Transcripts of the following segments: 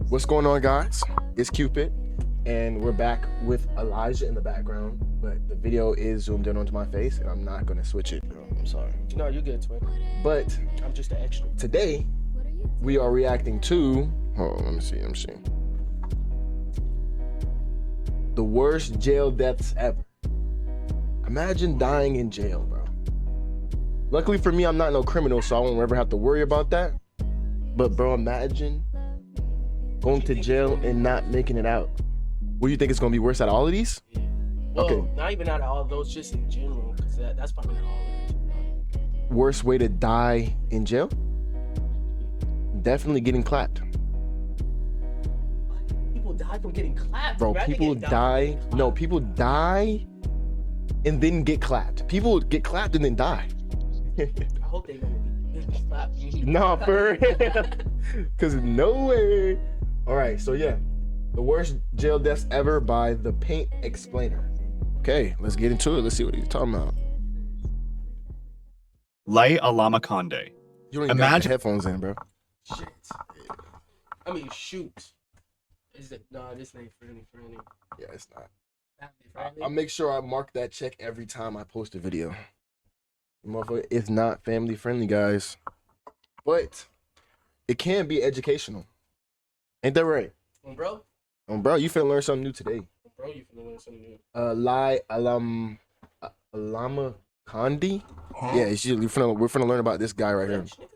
What's going on, guys? It's Cupid, and we're back with Elijah in the background, but the video is zoomed in onto my face, and I'm not gonna switch it. I'm sorry. No, you're good, twin. But I'm just an extra. today, we are reacting to. Oh, let me see. The worst jail deaths ever. Imagine dying in jail, bro. Luckily for me, I'm not no criminal, so I won't ever have to worry about that. But bro, imagine going to jail and not making it out. What do you think is gonna be worse out of all of these? Yeah. Well, Okay. not even out of all of those, just in general, because that's probably not all of it. Worst way to die in jail? Definitely getting clapped. People die from getting clapped. Bro, Imagine people getting die. from getting No, clapped. people die and then get clapped. People get clapped and then die. I hope they gonna be clapped. Nah, for real. Cause no way. All right, so yeah, the worst jail deaths ever by the Paint Explainer. Okay, let's get into it. Let's see what he's talking about. Laye-Alama Condé. You don't even got the headphones in, bro. Shit. I mean, shoot. Is it? No, this ain't friendly. Yeah, it's not. Family friendly. I'll make sure I mark that check every time I post a video. Motherfucker, it's not family friendly, guys, but it can be educational. Ain't that right? Bro, Bro, you finna learn something new today. bro, you finna learn something new. Laye-Alama Condé. Yeah, we're finna learn about this guy right here. French, nigga?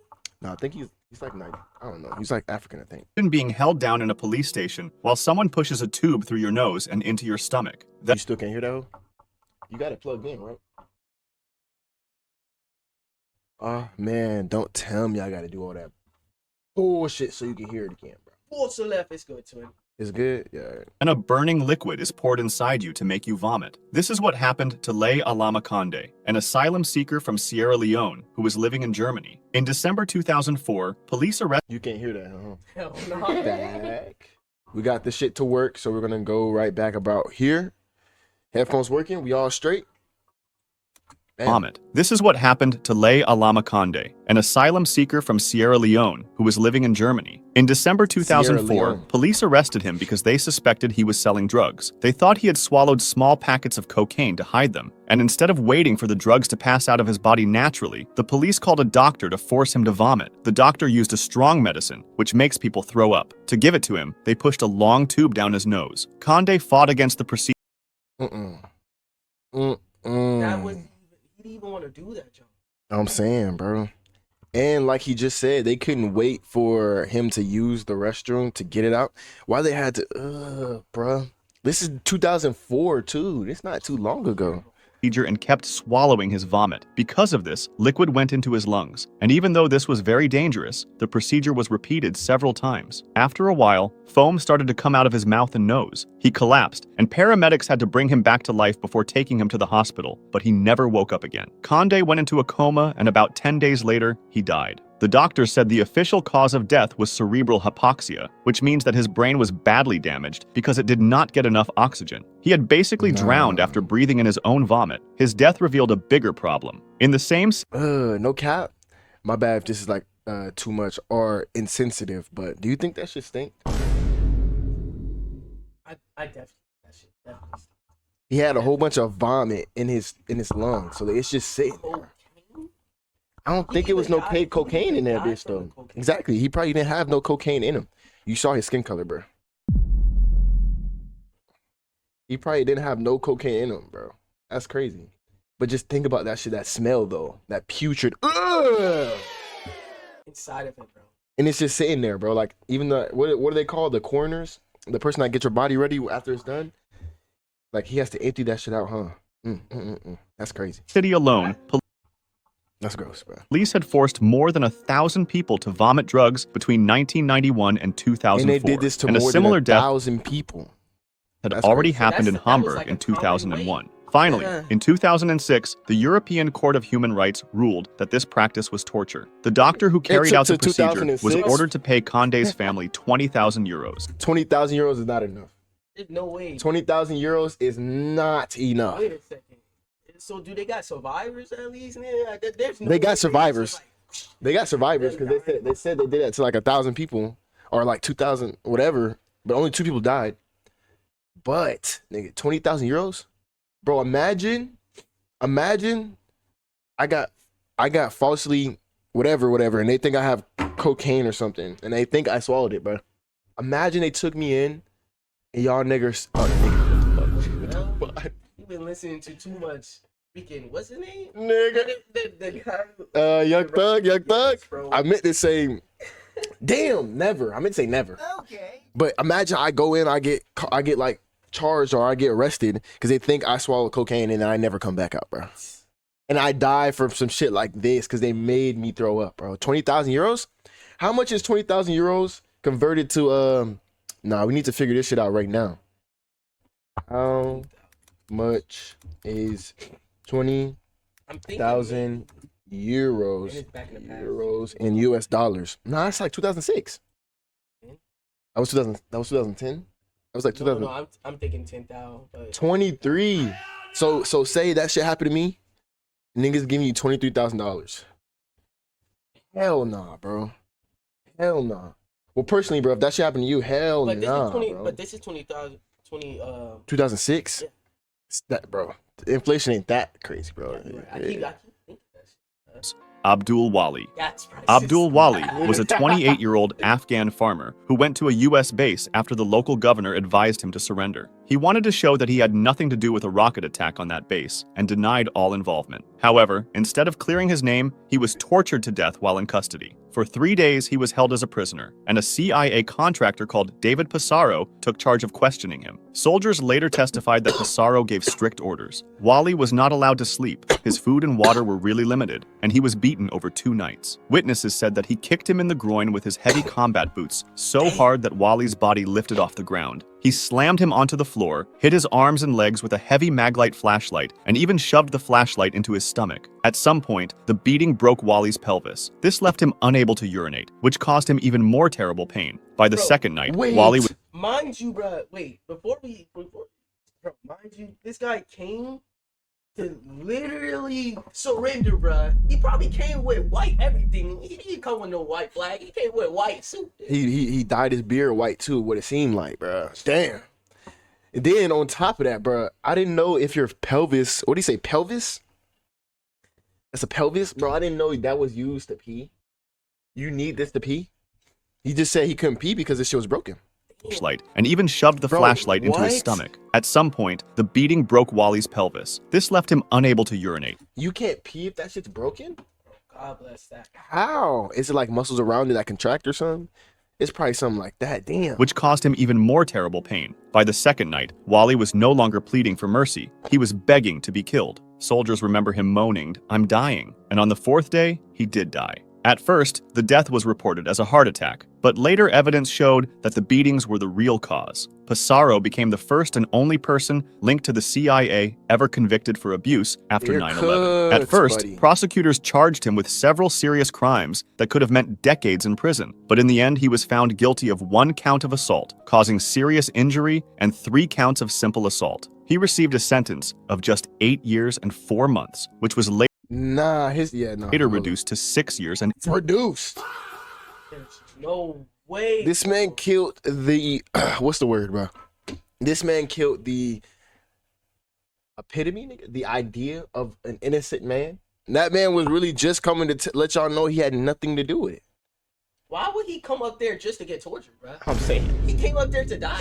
No, I think he's like I don't know. He's like African, I think. Being held down in a police station while someone pushes a tube through your nose and into your stomach. You still can't hear that? Hoe? You got it plugged in, right? Oh man, don't tell me I gotta do all that bullshit so you can hear it again, bro. Full to the left, it's good, twin. It's good? Yeah. All right. And a burning liquid is poured inside you to make you vomit. This is what happened to Laye-Alama Condé, an asylum seeker from Sierra Leone who was living in Germany. In December 2004, police arrested. You can't hear that, huh? Hell no. Back. We got this shit to work, so we're gonna go right back about here. Headphones working, we all straight. Bam. Vomit. This is what happened to Laye-Alama Condé, an asylum seeker from Sierra Leone who was living in Germany. In December 2004, Leone. police arrested him because they suspected he was selling drugs. They thought he had swallowed small packets of cocaine to hide them, and instead of waiting for the drugs to pass out of his body naturally, the police called a doctor to force him to vomit. The doctor used a strong medicine, which makes people throw up. To give it to him, they pushed a long tube down his nose. Condé fought against the procedure. That was. He didn't even want to do that, Joe. I'm saying, bro. And like he just said, they couldn't wait for him to use the restroom to get it out. Why they had to, bro. This is 2004 too. It's not too long ago. And kept swallowing his vomit. Because of this, liquid went into his lungs. And even though this was very dangerous, the procedure was repeated several times. After a while, foam started to come out of his mouth and nose. He collapsed, and paramedics had to bring him back to life before taking him to the hospital, but he never woke up again. Condé went into a coma, and about 10 days later, he died. The doctor said the official cause of death was cerebral hypoxia, which means that his brain was badly damaged because it did not get enough oxygen. He had basically drowned after breathing in his own vomit. His death revealed a bigger problem. In the same No cap. My bad if this is like too much or insensitive, but do you think that shit stink? I definitely. That shit definitely. He had a whole bunch of vomit in his lungs, so it's just sitting there. Cocaine? I don't think it was no paid cocaine in that bitch though. Exactly. He probably didn't have no cocaine in him. You saw his skin color, bro. He probably didn't have no cocaine in him, bro. That's crazy. But just think about that shit, that smell though. That putrid Inside of him, bro. and it's just sitting there, bro. Like even the what do they call the coroners? The person that gets your body ready after it's done. Like he has to empty that shit out, huh? That's crazy. city alone, That's gross, bro. police had forced more than 1,000 people to vomit drugs between 1991 and 2004. And they did this to and more a similar than death 1,000 people. had That's already crazy. happened in That was Hamburg like in a common 2001. way. Finally, Yeah. in 2006, the European Court of Human Rights ruled that this practice was torture. The doctor who carried took out the till procedure was 2006? ordered to pay Condé's family 20,000 euros. 20,000 euros is not enough. There's no way. 20,000 euros is not enough. Wait a second. So do they got survivors at least? Yeah, there's no They got way survivors. survive. They got survivors because they said they did that to like 1,000 people or like 2000 whatever, but only 2 people died. But nigga, 20,000 euros, bro. Imagine, I got falsely whatever, and they think I have cocaine or something, and they think I swallowed it, bro. Imagine they took me in, and y'all niggers. Oh, nigga, what the fuck? You've been listening to too much. Freaking, what's his name? Nigga. The guy. Young Thug. Yes, bro. I meant to say, damn, never. I meant to say never. Okay. But imagine I go in, I get like charged or I get arrested because they think I swallowed cocaine and then I never come back out, bro. And I die for some shit like this because they made me throw up, bro. 20,000 euros? How much is 20,000 euros converted to, nah, we need to figure this shit out right now. How much is 20,000 euros in US dollars? Nah, it's like 2006. That was 2010. That was like 2000. No, I'm thinking 10,000. But 23. So say that shit happened to me. Niggas giving you $23,000. Hell nah, bro. Hell nah. Well, personally, bro, if that shit happened to you, hell but nah, bro. bro. This is 20,000. 2006. Yeah. That, bro. The inflation ain't that crazy, bro. Yeah, right. I keep thinking that shit. Abdul Wali. That's priceless. Abdul Wali was a 28-year-old Afghan farmer who went to a U.S. base after the local governor advised him to surrender. He wanted to show that he had nothing to do with a rocket attack on that base and denied all involvement. However, instead of clearing his name, he was tortured to death while in custody. For 3 days, he was held as a prisoner, and a CIA contractor called David Pissarro took charge of questioning him. Soldiers later testified that Pissarro gave strict orders. Wali was not allowed to sleep, his food and water were really limited, and he was beaten over 2 nights. Witnesses said that he kicked him in the groin with his heavy combat boots so hard that Wali's body lifted off the ground. He slammed him onto the floor, hit his arms and legs with a heavy Maglite flashlight, and even shoved the flashlight into his stomach. At some point, the beating broke Wali's pelvis. This left him unable to urinate, which caused him even more terrible pain. By the second night, Wali was... Mind you, bro, mind you, this guy came to literally surrender, bro. He probably came with white everything. He didn't come with no white flag. He came with white suit. He dyed his beard white too, what it seemed like, bro. Damn. And then on top of that, bro, I didn't know if your pelvis, what do you say, pelvis? That's a pelvis? Bro, I didn't know that was used to pee. You need this to pee? He just said he couldn't pee because this shit was broken. Flashlight and even shoved the flashlight into his stomach. At some point, the beating broke Wali's pelvis. This left him unable to urinate. You can't pee if that shit's broken? God bless that. How? Is it like muscles around it that contract or something? It's probably something like that, damn. Which caused him even more terrible pain. By the second night, Wali was no longer pleading for mercy. He was begging to be killed. Soldiers remember him moaning, "I'm dying." And on the 4th day, he did die. At first, the death was reported as a heart attack, but later evidence showed that the beatings were the real cause. Pissarro became the first and only person linked to the CIA ever convicted for abuse after 9/11. At first, prosecutors charged him with several serious crimes that could have meant decades in prison, but in the end he was found guilty of 1 count of assault, causing serious injury, and 3 counts of simple assault. He received a sentence of just 8 years and 4 months, which was later reduced to 6 years and... Reduced? There's no way. This man killed the... what's the word, bro? This man killed the epitome, nigga, the idea of an innocent man. And that man was really just coming to let y'all know he had nothing to do with it. Why would he come up there just to get tortured, bro? I'm saying. He came up there to die.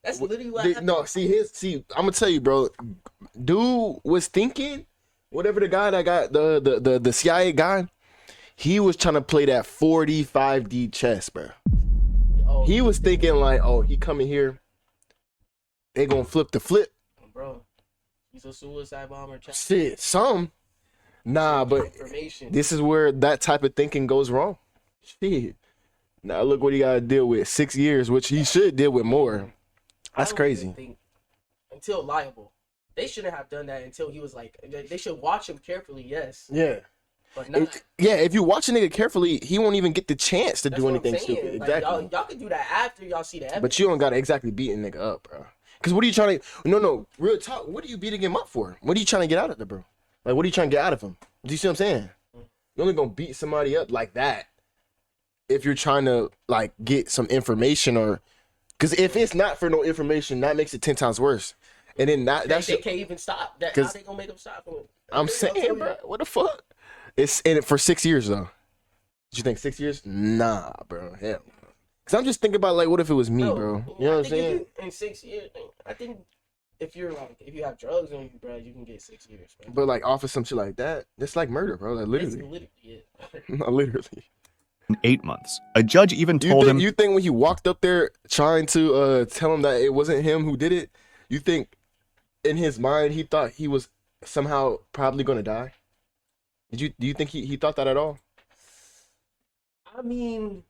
That's literally what happened. No, see, I'm going to tell you, bro. Dude was thinking... Whatever the guy that got the CIA guy, he was trying to play that 45D chess, bro. Oh, he was thinking like, oh, he coming here, they gonna flip the flip. Bro, he's a suicide bomber. Shit, some. Nah, but this is where that type of thinking goes wrong. Shit. Now look what he got to deal with. 6 years, which he should deal with more. That's crazy. Until liable. They shouldn't have done that until he was like, they should watch him carefully, yes. Yeah. But not. If you watch a nigga carefully, he won't even get the chance to do anything stupid. Like, exactly. Y'all can do that after y'all see the evidence. But you don't got to exactly beat a nigga up, bro. Because what are you trying to, no, real talk, what are you beating him up for? What are you trying to get out of it, bro? Like, what are you trying to get out of him? Do you see what I'm saying? You're only going to beat somebody up like that. if you're trying to like get some information, or because if it's not for no information, that makes it 10 times worse. And then that's they can't even stop. How they gonna make them stop? I'm saying, bro, what the fuck? It's in it for 6 years though. Did you think 6 years? Nah, bro. Hell. Cause I'm just thinking about like, what if it was me, bro? You know what I'm saying? In 6 years, I think if you have drugs on you, bro, you can get 6 years. Bro. But like off of some shit like that, it's like murder, bro. Like literally. Not literally. In 8 months. A judge even told him. You think when he walked up there trying to tell him that it wasn't him who did it, you think in his mind he thought he was somehow probably gonna die? Do you think he thought that at all? I mean,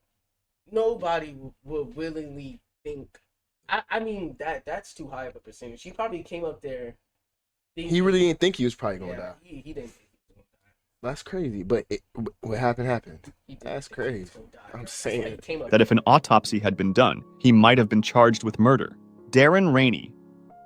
nobody would willingly think. I mean that's too high of a percentage. He probably came up there. He really didn't think he was probably gonna die. He didn't think he was gonna die. That's crazy. But what happened. That's crazy. I'm saying that if an autopsy had been done, he might have been charged with murder. Darren Rainey.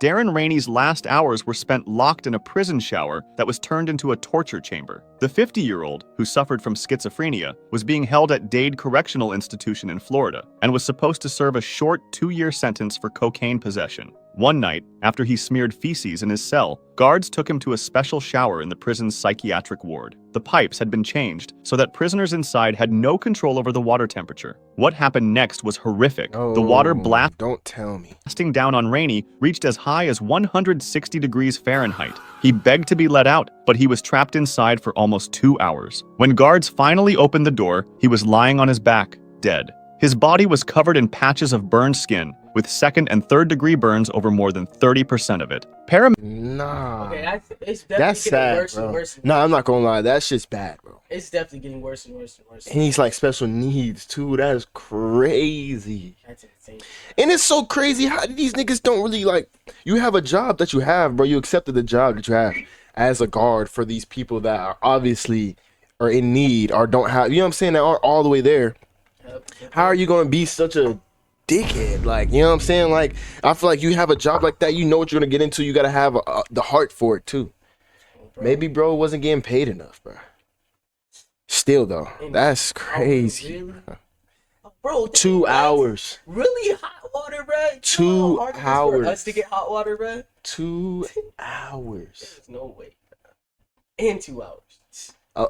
Darren Rainey's last hours were spent locked in a prison shower that was turned into a torture chamber. The 50-year-old, who suffered from schizophrenia, was being held at Dade Correctional Institution in Florida and was supposed to serve a short 2-year sentence for cocaine possession. One night, after he smeared feces in his cell, guards took him to a special shower in the prison's psychiatric ward. The pipes had been changed so that prisoners inside had no control over the water temperature. What happened next was horrific. The water don't tell me. Blasting down on Rainey reached as high as 160 degrees Fahrenheit. He begged to be let out, but he was trapped inside for almost 2 hours. When guards finally opened the door, he was lying on his back, dead. His body was covered in patches of burned skin, with 2nd and 3rd degree burns over more than 30% of it. Nah. Okay, it's definitely that's sad, worse bro. and worse. Nah, I'm not gonna lie. That shit's bad, bro. It's definitely getting worse and worse and worse. And he's like special needs too. That is crazy. That's insane. And it's so crazy how these niggas don't really like. You have a job that you have, bro. You accepted the job that you have as a guard for these people that are obviously are in need or don't have. You know what I'm saying? That aren't all the way there. How are you gonna be such a dickhead? Like, you know what I'm saying? Like, I feel like you have a job like that, you know what you're gonna get into. You gotta have the heart for it too. Maybe bro wasn't getting paid enough, bro. Still though, that's crazy. Really? Bro, 2 hours. Really hot water, bro? 2 hours. For us to get hot water, bro? 2 hours. There's no way. And 2 hours.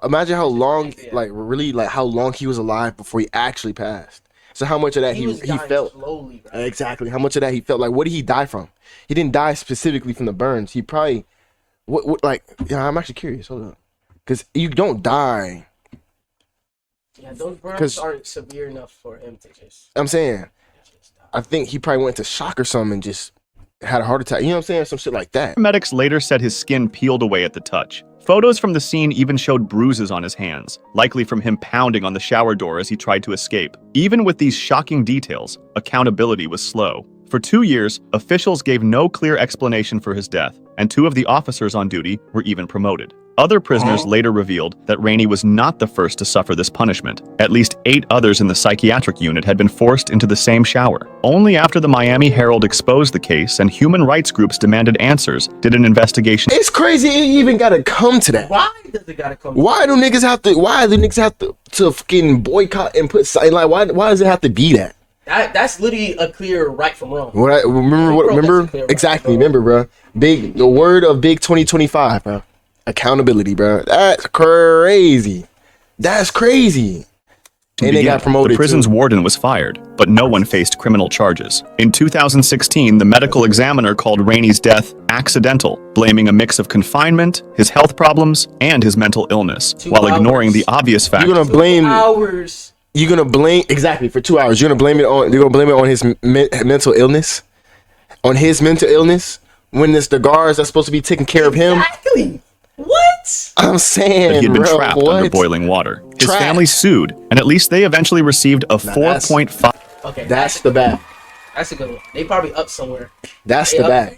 Imagine how long, like really, like how long he was alive before he actually passed. So how much of that he felt? Slowly, bro. Exactly. How much of that he felt? Like, what did he die from? He didn't die specifically from the burns. He probably, what like, yeah, I'm actually curious. Hold on, because you don't die. Yeah, those burns aren't severe enough for him to just. I'm saying, I think he probably went to shock or something and just had a heart attack. You know what I'm saying? Some shit like that. Medics later said his skin peeled away at the touch. Photos from the scene even showed bruises on his hands, likely from him pounding on the shower door as he tried to escape. Even with these shocking details, accountability was slow. For 2 years, officials gave no clear explanation for his death, and 2 of the officers on duty were even promoted. Other prisoners later revealed that Rainey was not the first to suffer this punishment. At least 8 others in the psychiatric unit had been forced into the same shower. Only after the Miami Herald exposed the case and human rights groups demanded answers did an investigation. It's crazy it even gotta come to that. Why does it gotta come? Why do niggas have to fucking boycott and put like why does it have to be that? That's literally a clear right from wrong. Remember exactly, bro. The word of big 2025, bro. Accountability, bro. That's crazy. And they got promoted. The prison's too. warden was fired, but no one faced criminal charges. In 2016, the medical examiner called Rainey's death accidental, blaming a mix of confinement, his health problems, and his mental illness, while ignoring the obvious fact. You're gonna blame 2 hours. You're gonna blame exactly for 2 hours. You're gonna blame it on his mental illness, when it's the guards that's supposed to be taking care of him. Exactly. What? I'm saying that he had been trapped under boiling water. His family sued, and at least they eventually received a 4.5. Okay, that's the bag. That's a good one. They probably up somewhere. That's the bag.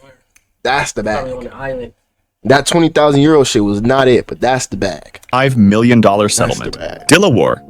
That's the bag. Probably on the island. That 20,000 euro shit was not it, but that's the bag. $5 million settlement. Dilawar.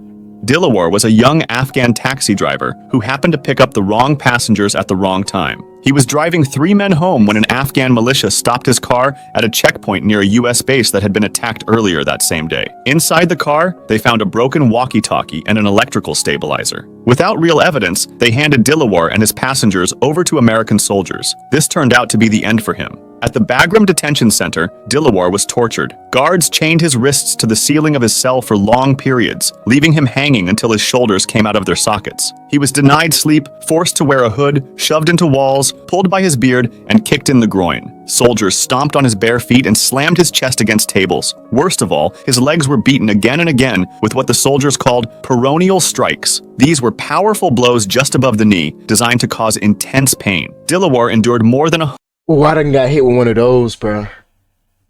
Dilawar was a young Afghan taxi driver who happened to pick up the wrong passengers at the wrong time. He was driving 3 men home when an Afghan militia stopped his car at a checkpoint near a U.S. base that had been attacked earlier that same day. Inside the car, they found a broken walkie-talkie and an electrical stabilizer. Without real evidence, they handed Dilawar and his passengers over to American soldiers. This turned out to be the end for him. At the Bagram detention center, Dilawar was tortured. Guards chained his wrists to the ceiling of his cell for long periods, leaving him hanging until his shoulders came out of their sockets. He was denied sleep, forced to wear a hood, shoved into walls, pulled by his beard, and kicked in the groin. Soldiers stomped on his bare feet and slammed his chest against tables. Worst of all, his legs were beaten again and again with what the soldiers called peroneal strikes. These were powerful blows just above the knee, designed to cause intense pain. Dilawar endured more than a Oh, I done got hit with one of those, bro.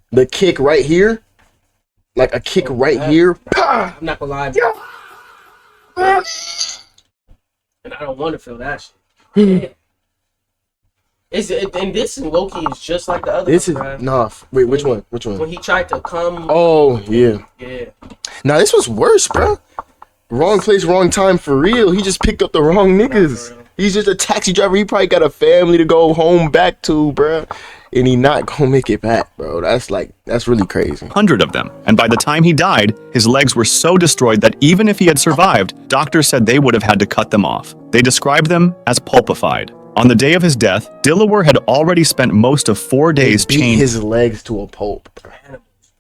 The kick right here, like a kick right here. Pah! I'm not gonna lie. And I don't want to feel that shit. And this in Loki is just like the other. This is bruh. nah. Wait, which one? Which When one? he tried to come. Oh yeah. Yeah. Now this was worse, bro. Wrong place, wrong time for real. He just picked up the wrong niggas. real. He's just a taxi driver. He probably got a family to go home back to, bro. And he not gonna make it back, bro. That's really crazy. 100 of them, and by the time he died, his legs were so destroyed that even if he had survived, doctors said they would have had to cut them off. They described them as pulpified. On the day of his death, Dilawar had already spent most of 4 days Beat chained. his legs to a pulp, bro.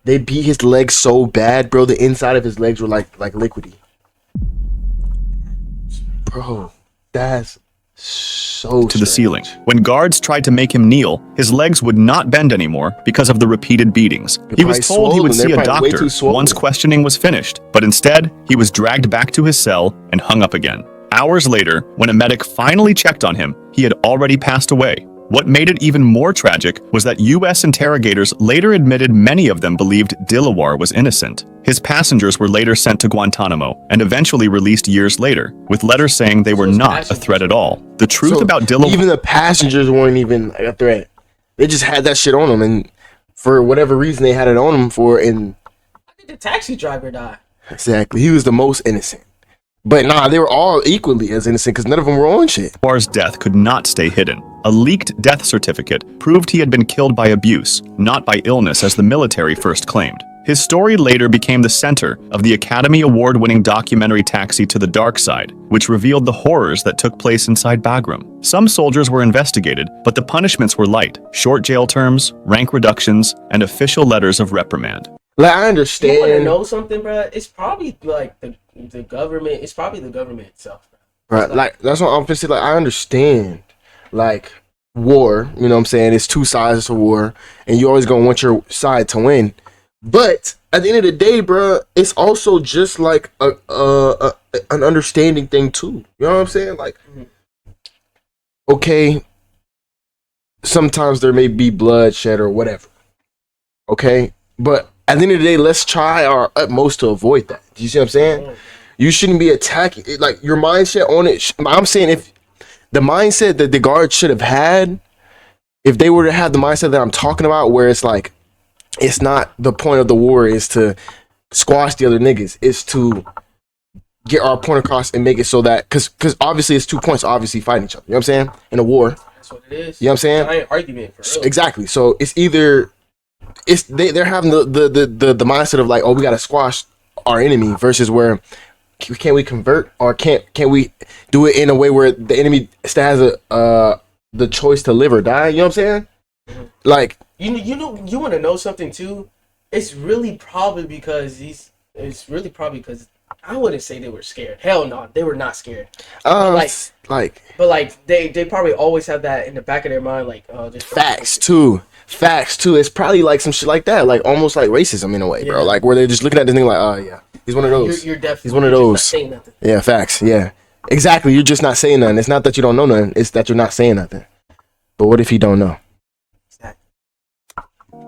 They beat his legs so bad, bro. The inside of his legs were like liquidy. Bro, that's so to the ceiling. strange. When guards tried to make him kneel, his legs would not bend anymore because of the repeated beatings. He was probably told he would swollen. see a They're probably way doctor too swollen. once questioning was finished, but instead, he was dragged back to his cell and hung up again. Hours later, when a medic finally checked on him, he had already passed away. What made it even more tragic was that U.S. interrogators later admitted many of them believed Dilawar was innocent. His passengers were later sent to Guantanamo and eventually released years later, with letters saying they were his not a passengers- threat at all. The truth So about Dilawar... even the passengers weren't even a threat. They just had that shit on them, and for whatever reason they had it on them for. And How did the taxi driver die? exactly, he was the most innocent. But nah, they were all equally as innocent because none of them were on shit. Dilawar's death could not stay hidden. A leaked death certificate proved he had been killed by abuse, not by illness as the military first claimed. His story later became the center of the Academy Award-winning documentary Taxi to the Dark Side, which revealed the horrors that took place inside Bagram. Some soldiers were investigated, but the punishments were light: short jail terms, rank reductions, and official letters of reprimand. Like, I You want to understand, know something, bro? It's probably like the government. It's probably the government itself, bro. right? Like, that's what I'm gonna say. Like, I understand, like, war. You know what I'm saying? It's two sides to war, and you always gonna want your side to win. But at the end of the day, bro, it's also just like an understanding thing too. You know what I'm saying? Like, okay, sometimes there may be bloodshed or whatever. Okay, but at the end of the day, let's try our utmost to avoid that. Do you see what I'm saying? You shouldn't be attacking. Like, your mindset on it. I'm saying, if the mindset that the guards should have had, if they were to have the mindset that I'm talking about, where it's like, it's not the point of the war is to squash the other niggas. It's to get our point across and make it so that, because obviously it's 2 points obviously fighting each other. You know what I'm saying? In a war. That's what it is. You know what I'm saying? Giant argument for real. Exactly. So it's either they're having the mindset of like, oh, we gotta squash our enemy, versus where can we convert, or can we do it in a way where the enemy still has the choice to live or die? You know what I'm saying? Like, You know, you want to know something too? It's really probably because I wouldn't say they were scared. Hell no, they were not scared. like But like they probably always have that in the back of their mind, like, oh, this facts too. It's probably like some shit like that, like almost like racism in a way, bro. Yeah. Like, where they're just looking at this thing like, oh yeah, he's one of those. You're definitely He's one of just not those. saying nothing. Yeah, facts. Yeah, exactly. You're just not saying nothing. It's not that you don't know nothing. It's that you're not saying nothing. But what if you don't know?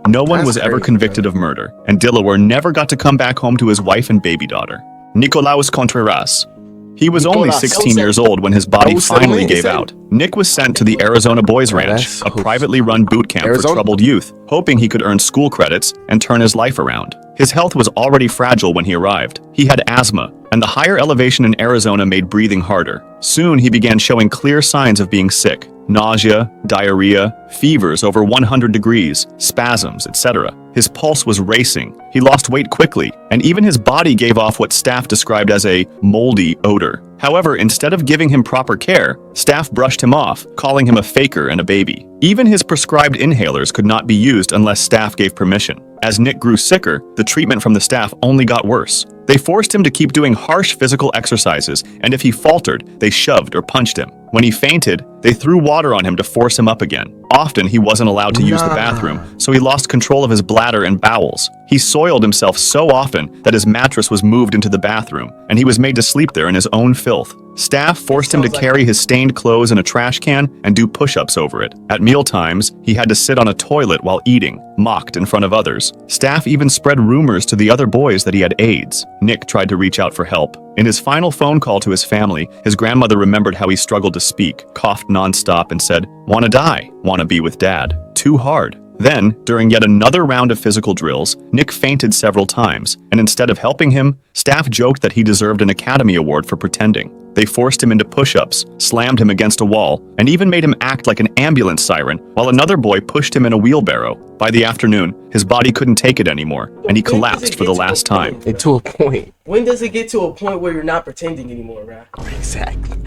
No one That's was ever crazy, convicted of murder, and Dilawar never got to come back home to his wife and baby daughter. Nicolaus Contreras. He was only Nicolas. 16 years old when his body Oh, finally 17, gave out. Nick was sent to the Arizona Boys Ranch, that's a privately run boot camp for Arizona? troubled youth, hoping he could earn school credits and turn his life around. His health was already fragile when he arrived. He had asthma, and the higher elevation in Arizona made breathing harder. Soon he began showing clear signs of being sick: nausea, diarrhea, fevers over 100 degrees, spasms, etc. His pulse was racing. He lost weight quickly, and even his body gave off what staff described as a moldy odor. However, instead of giving him proper care, staff brushed him off, calling him a faker and a baby. Even his prescribed inhalers could not be used unless staff gave permission. As Nick grew sicker, the treatment from the staff only got worse. They forced him to keep doing harsh physical exercises, and if he faltered, they shoved or punched him. When he fainted, they threw water on him to force him up again. Often he wasn't allowed to use the bathroom, so he lost control of his bladder and bowels. He soiled himself so often that his mattress was moved into the bathroom, and he was made to sleep there in his own filth. Staff forced him to carry his stained clothes in a trash can and do push-ups over it. At mealtimes, he had to sit on a toilet while eating, mocked in front of others. Staff even spread rumors to the other boys that he had AIDS. Nick tried to reach out for help. In his final phone call to his family, his grandmother remembered how he struggled to speak, coughed nonstop, and said, "Wanna die, wanna be with Dad. Too hard." Then, during yet another round of physical drills, Nick fainted several times, and instead of helping him, staff joked that he deserved an Academy Award for pretending. They forced him into push-ups, slammed him against a wall, and even made him act like an ambulance siren, while another boy pushed him in a wheelbarrow. By the afternoon, his body couldn't take it anymore, and he collapsed for the last time. And to a point. When does it get to a point where you're not pretending anymore, right? Exactly.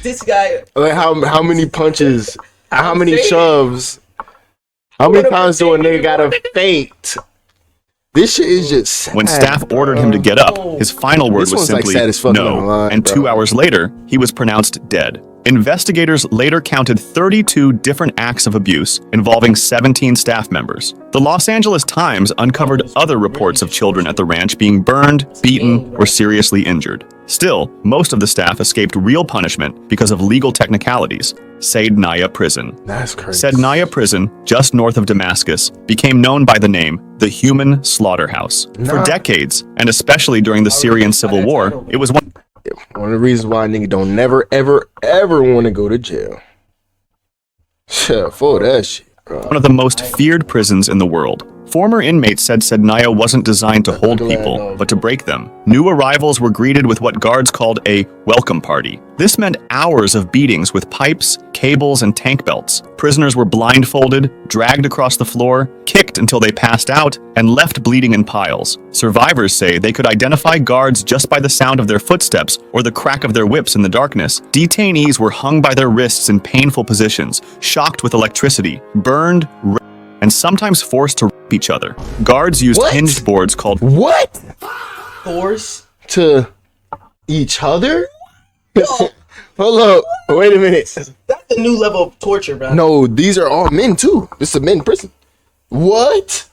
This guy. Like how many punches, how many shoves, how many times do a nigga gotta faint? This shit is just sad. When staff ordered him to get up, his final word was simply no, and 2 hours later, he was pronounced dead. Investigators later counted 32 different acts of abuse involving 17 staff members. The Los Angeles Times uncovered other reports of children at the ranch being burned, beaten, or seriously injured. Still, most of the staff escaped real punishment because of legal technicalities. Sednaya Prison. That's crazy. Sednaya Prison, just north of Damascus, became known by the name the Human Slaughterhouse. For decades, and especially during the Syrian Civil War, it was one of the reasons why a nigga don't never, ever, ever want to go to jail. Shit, for that shit, bro. One of the most feared prisons in the world. Former inmates said Sednaya wasn't designed to hold people, but to break them. New arrivals were greeted with what guards called a welcome party. This meant hours of beatings with pipes, cables, and tank belts. Prisoners were blindfolded, dragged across the floor, kicked until they passed out, and left bleeding in piles. Survivors say they could identify guards just by the sound of their footsteps or the crack of their whips in the darkness. Detainees were hung by their wrists in painful positions, shocked with electricity, burned, and sometimes forced to rape each other. Guards used hinged boards called Force to each other? Hold up, wait a minute. That's a new level of torture, bro. No, these are all men too. This is a men prison. What?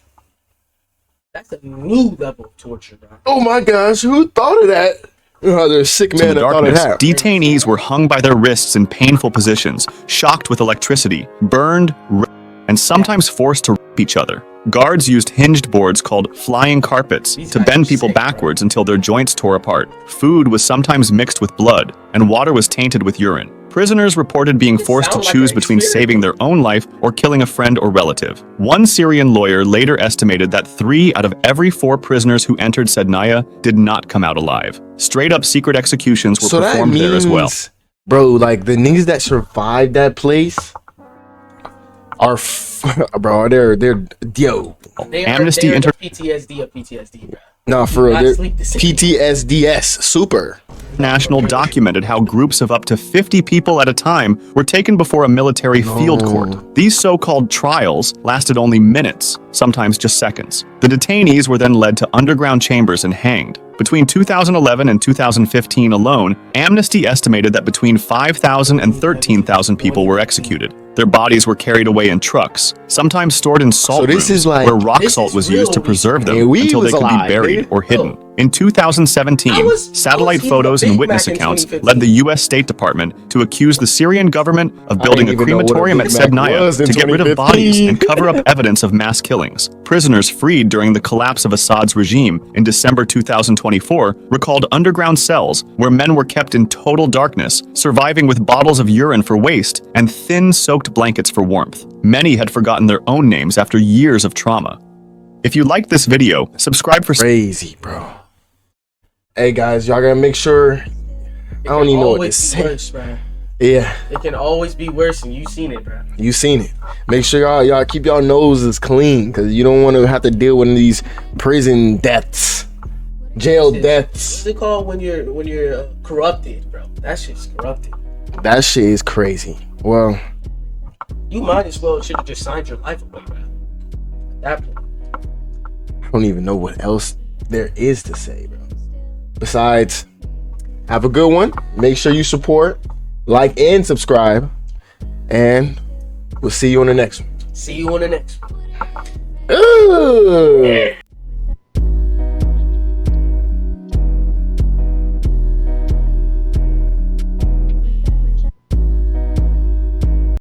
That's a new level of torture, bro. Oh my gosh, who thought of that? Oh, there's a sick man that thought of that. Detainees were hung by their wrists in painful positions, shocked with electricity, burned, and sometimes forced to rape each other. Guards used hinged boards called flying carpets to bend people backwards until their joints tore apart. Food was sometimes mixed with blood, and water was tainted with urine. Prisoners reported being forced to choose between saving their own life or killing a friend or relative. One Syrian lawyer later estimated that 3 out of every 4 prisoners who entered Sednaya did not come out alive. Straight-up secret executions were performed there as well. Bro, like the niggas that survived that place are, bro, they're yo. Amnesty PTSD of PTSD, bro. Nah, for real, PTSDS, super. National documented how groups of up to 50 people at a time were taken before a military field court. These so-called trials lasted only minutes, sometimes just seconds. The detainees were then led to underground chambers and hanged. Between 2011 and 2015 alone, Amnesty estimated that between 5,000 and 13,000 people were executed. Their bodies were carried away in trucks, sometimes stored in salt rooms, where rock salt was used to preserve them until they could be buried or hidden. In 2017, satellite photos and witness accounts led the U.S. State Department to accuse the Syrian government of building a crematorium at Sednaya to get rid of bodies and cover up evidence of mass killings. Prisoners freed during the collapse of Assad's regime in December 2024 recalled underground cells where men were kept in total darkness, surviving with bottles of urine for waste and thin soaked blankets for warmth. Many had forgotten their own names after years of trauma. If you liked this video, subscribe for Crazy, bro. Hey guys, y'all gotta make sure. I don't even know what to say. Worse, bro. Yeah, It can always be worse, and you seen it, bro. you seen it. Make sure y'all keep y'all noses clean, cause you don't want to have to deal with these prison deaths, jail deaths. What's it called when you're corrupted, bro? That shit's corrupted. That shit is crazy. Well, You might as well should have just signed your life away, bro. At that point. I don't even know what else there is to say, bro. Besides, have a good one. Make sure you support, like, and subscribe. And we'll see you on the next one. See you on the next one. Ooh.